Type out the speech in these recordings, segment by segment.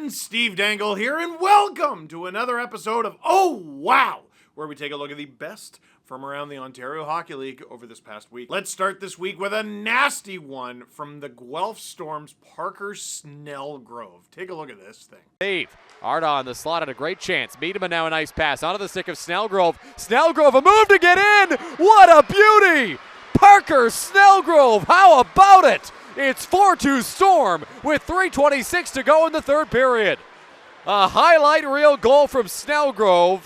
everyone, Steve Dangle here, and welcome to another episode of Oh Wow, where we take a look at the best from around the Ontario Hockey League over this past week. Let's start this week with a nasty one from the Guelph Storm's Parker Snellgrove. Take a look at this thing. Save. Arda on the slot had a great chance. Miedema now a nice pass onto the stick of Snellgrove. Snellgrove, a move to get in! What a beauty! Parker Snellgrove, how about it? It's 4-2 Storm with 3:26 to go in the third period. A highlight reel goal from Snellgrove.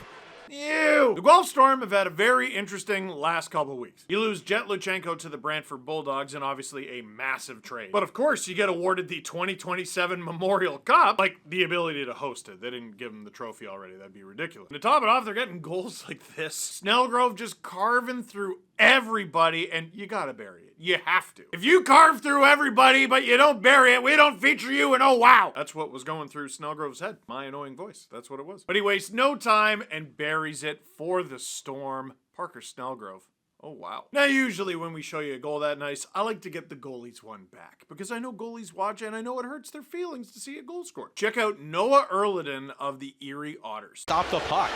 Ew. The Guelph Storm have had a very interesting last couple weeks. You lose Jet Luchenko to the Brantford Bulldogs and obviously a massive trade. But of course, you get awarded the 2027 Memorial Cup, like the ability to host it. They didn't give them the trophy already. That'd be ridiculous. And to top it off, they're getting goals like this. Snellgrove just carving through everybody, and you gotta bury it. You have to. If you carve through everybody, but you don't bury it, we don't feature you, and oh wow. That's what was going through Snellgrove's head. My annoying voice. That's what it was. But he wastes no time and buries it for the Storm. Parker Snellgrove. Oh, wow. Now, usually when we show you a goal that nice, I like to get the goalies one back because I know goalies watch and I know it hurts their feelings to see a goal scored. Check out Noah Erliden of the Erie Otters. Stop the puck.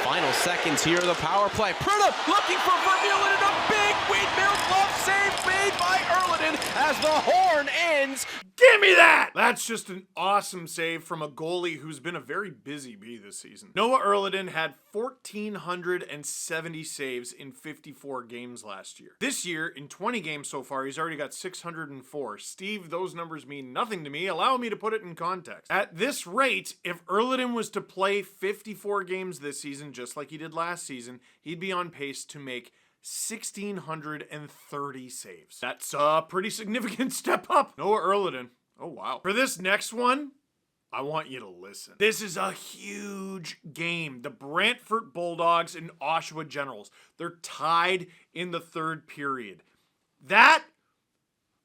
Final seconds here, the power play. Prudhomme looking for Vermeulen and a big windmill glove save made by Erliden as the horn ends. Give me that! That's just an awesome save from a goalie who's been a very busy bee this season. Noah Erliden had 1,470 saves in 54 games last year. This year, in 20 games so far, he's already got 604. Steve, those numbers mean nothing to me. Allow me to put it in context. At this rate, if Erliden was to play 54 games this season, just like he did last season, he'd be on pace to make 1,630 saves. That's a pretty significant step up. Noah Erliden. Oh, wow. For this next one, I want you to listen. This is a huge game. The Brantford Bulldogs and Oshawa Generals. They're tied in the third period. That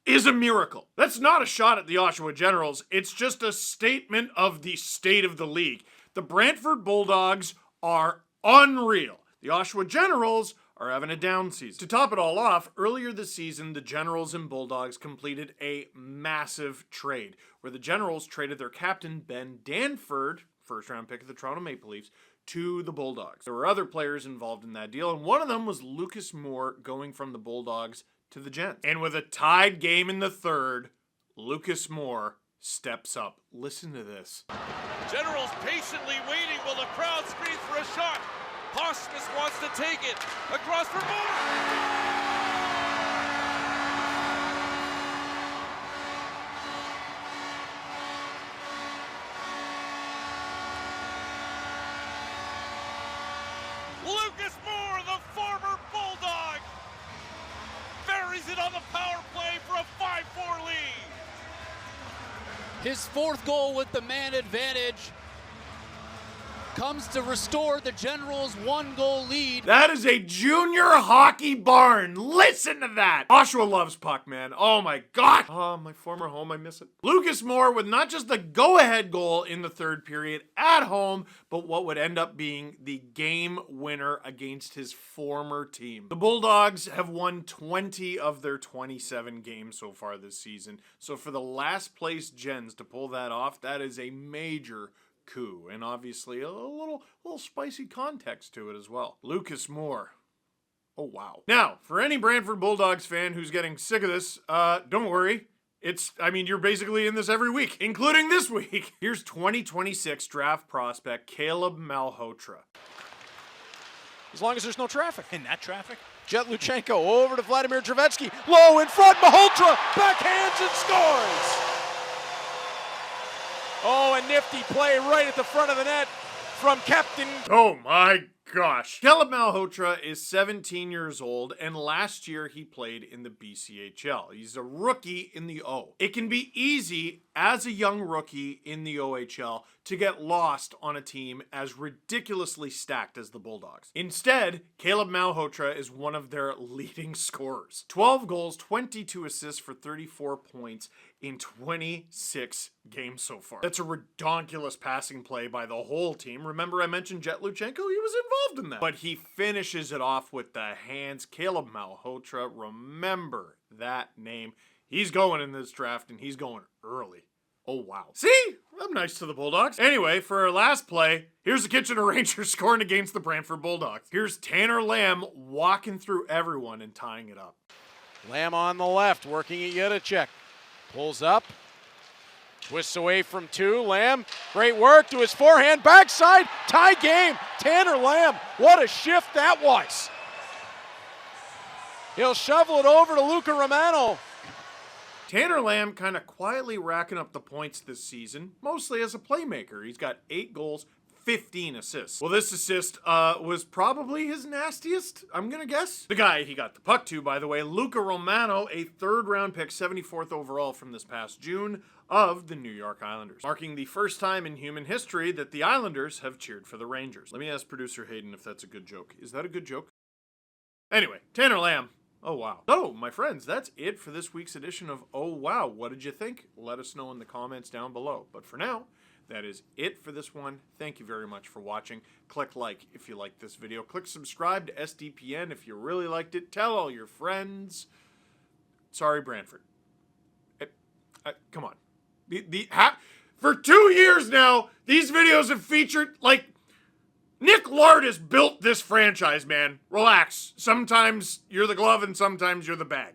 is a miracle. That's not a shot at the Oshawa Generals. It's just a statement of the state of the league. The Brantford Bulldogs are unreal. The Oshawa Generals are having a down season. To top it all off, earlier this season, the Generals and Bulldogs completed a massive trade, where the Generals traded their captain, Ben Danford, first-round pick of the Toronto Maple Leafs, to the Bulldogs. There were other players involved in that deal, and one of them was Lucas Moore going from the Bulldogs to the Gents. And with a tied game in the third, Lucas Moore steps up. Listen to this. Generals patiently waiting while the crowd screams for a shot. Postmus wants to take it. Across for Moore. Lucas Moore, the former Bulldog, buries it on the power play for a 5-4 lead. His fourth goal with the man advantage comes to restore the Generals' 1-goal lead. That is a junior hockey barn. Listen to that. Oshawa loves puck, man. Oh my God. Oh, my former home, I miss it. Lucas Moore with not just the go-ahead goal in the third period at home, but what would end up being the game winner against his former team. The Bulldogs have won 20 of their 27 games so far this season. So for the last place Gens to pull that off, that is a major coup, and obviously a little spicy context to it as well. Lucas Moore. Oh, wow. Now, for any Brantford Bulldogs fan who's getting sick of this, don't worry. You're basically in this every week, including this week. Here's 2026 draft prospect Caleb Malhotra. As long as there's no traffic. In that traffic? Jet Luchenko over to Vladimir Trevetsky. Low in front, Malhotra backhands and scores. Oh, a nifty play right at the front of the net from Captain. Oh my gosh. Caleb Malhotra is 17 years old, and last year he played in the BCHL. He's a rookie in the O. It can be easy as a young rookie in the OHL to get lost on a team as ridiculously stacked as the Bulldogs. Instead, Caleb Malhotra is one of their leading scorers. 12 goals, 22 assists for 34 points in 26 games so far. That's a redonkulous passing play by the whole team. Remember I mentioned Jet Luchenko? He was involved in that. But he finishes it off with the hands. Caleb Malhotra, remember that name. He's going in this draft, and he's going early. Oh, wow. See? I'm nice to the Bulldogs. Anyway, for our last play, here's the Kitchener Rangers scoring against the Brantford Bulldogs. Here's Tanner Lamb walking through everyone and tying it up. Lamb on the left, working at Yedicek. Pulls up. Twists away from two. Lamb, great work to his forehand. Backside, tie game. Tanner Lamb, what a shift that was. He'll shovel it over to Luca Romano. Tanner Lamb kind of quietly racking up the points this season, mostly as a playmaker. He's got 8 goals, 15 assists. Well, this assist was probably his nastiest, I'm gonna guess. The guy he got the puck to, by the way, Luca Romano, a 3rd-round pick, 74th overall from this past June, of the New York Islanders, marking the first time in human history that the Islanders have cheered for the Rangers. Let me ask producer Hayden if that's a good joke. Is that a good joke? Anyway, Tanner Lamb. Oh, wow. So, my friends, that's it for this week's edition of Oh, Wow. What did you think? Let us know in the comments down below. But for now, that is it for this one. Thank you very much for watching. Click like if you liked this video. Click subscribe to SDPN if you really liked it. Tell all your friends. Sorry, Brantford. Come on. For 2 years now, these videos have featured, like, Nick Lard has built this franchise, man. Relax. Sometimes you're the glove and sometimes you're the bag.